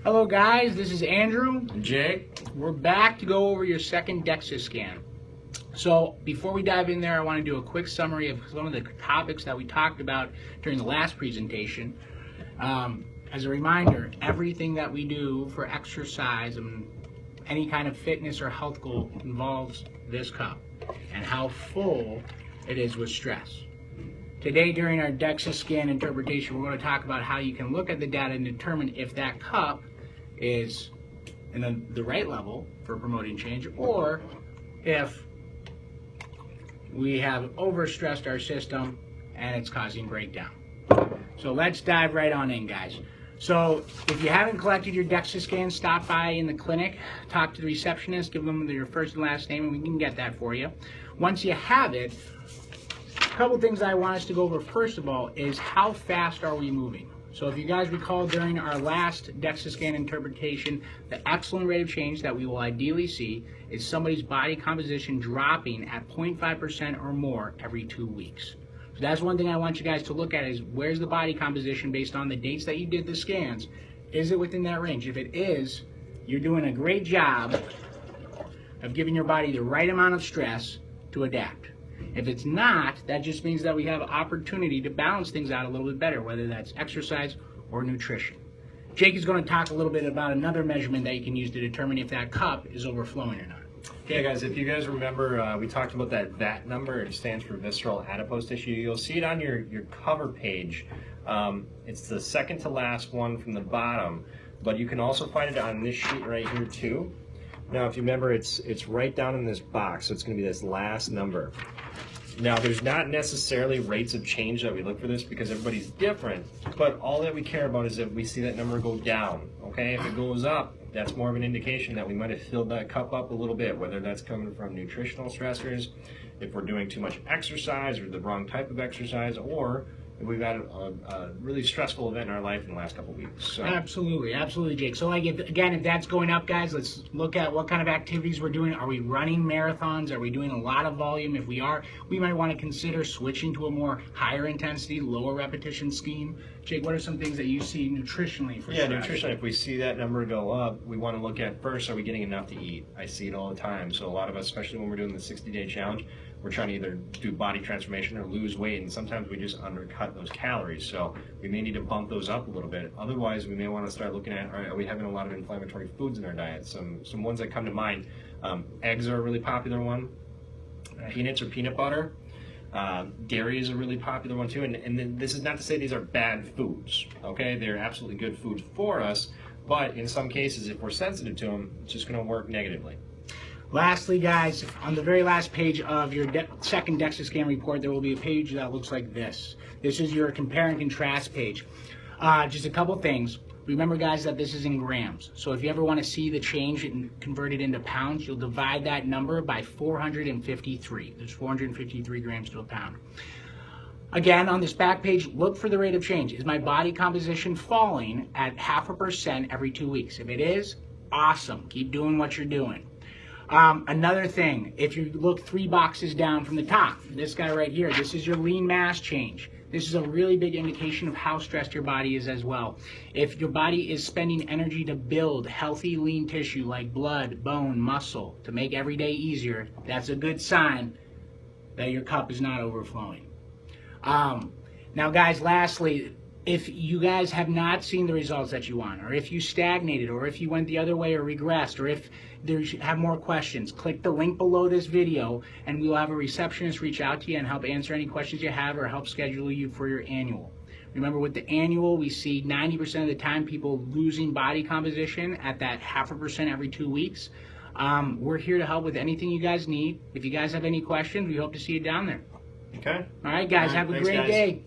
Hello guys, this is Andrew. And Jake. We're back to go over your second DXA scan. So before we dive in there, I want to do a quick summary of some of the topics that we talked about during the last presentation. As a reminder, everything that we do for exercise and any kind of fitness or health goal involves this cup and how full it is with stress. Today, during our DXA scan interpretation, we're going to talk about how you can look at the data and determine if that cup is in the right level for promoting change, or if we have overstressed our system and it's causing breakdown. So let's dive right on in, guys. So if you haven't collected your DXA scan, stop by in the clinic, talk to the receptionist, give them your first and last name, and we can get that for you. Once you have it, a couple things I want us to go over first of all is how fast are we moving? So if you guys recall during our last DXA scan interpretation, the excellent rate of change that we will ideally see is somebody's body composition dropping at 0.5% or more every 2 weeks. So that's one thing I want you guys to look at is where's the body composition based on the dates that you did the scans. Is it within that range? If it is, you're doing a great job of giving your body the right amount of stress to adapt. If it's not, that just means that we have opportunity to balance things out a little bit better, whether that's exercise or nutrition. Jake is going to talk a little bit about another measurement that you can use to determine if that cup is overflowing or not. Yeah, guys, if you guys remember, we talked about that VAT number. It stands for visceral adipose tissue. You'll see it on your cover page. It's the second to last one from the bottom, but you can also find it on this sheet right here too. Now, if you remember, it's right down in this box, so it's going to be this last number. Now, there's not necessarily rates of change that we look for this because everybody's different, but all that we care about is if we see that number go down, okay? If it goes up, that's more of an indication that we might have filled that cup up a little bit, whether that's coming from nutritional stressors, if we're doing too much exercise or the wrong type of exercise, or if we've had a really stressful event in our life in the last couple of weeks. So. Absolutely, Jake. So again, if that's going up, guys, let's look at what kind of activities we're doing. Are we running marathons? Are we doing a lot of volume? If we are, we might want to consider switching to a more higher intensity, lower repetition scheme. Jake, what are some things that you see nutritionally for stress? Nutrition, if we see that number go up, we want to look at first, are we getting enough to eat? I see it all the time. So a lot of us, especially when we're doing the 60-day challenge, we're trying to either do body transformation or lose weight, and sometimes we just undercut those calories. So we may need to bump those up a little bit. Otherwise, we may want to start looking at, all right, are we having a lot of inflammatory foods in our diet? Some ones that come to mind, eggs are a really popular one, peanuts or peanut butter. Dairy is a really popular one too, and this is not to say these are bad foods, okay? They're absolutely good foods for us, but in some cases, if we're sensitive to them, it's just going to work negatively. Lastly, guys, on the very last page of your second DXA scan report, there will be a page that looks like this. This is your compare and contrast page. Just a couple things. Remember, guys, that this is in grams. So if you ever want to see the change and convert it into pounds, you'll divide that number by 453. There's 453 grams to a pound. Again, on this back page, look for the rate of change. Is my body composition falling at 0.5% every 2 weeks? If it is, awesome. Keep doing what you're doing. Another thing, if you look 3 boxes down from the top, this guy right here, this is your lean mass change. This is a really big indication of how stressed your body is as well. If your body is spending energy to build healthy lean tissue like blood, bone, muscle to make every day easier, that's a good sign that your cup is not overflowing. Now guys, lastly, if you guys have not seen the results that you want, or if you stagnated, or if you went the other way or regressed, or if you have more questions, click the link below this video and we will have a receptionist reach out to you and help answer any questions you have or help schedule you for your annual. Remember, with the annual, we see 90% of the time people losing body composition at that 0.5% every 2 weeks. We're here to help with anything you guys need. If you guys have any questions, we hope to see you down there. Okay. All right, guys, have a great day.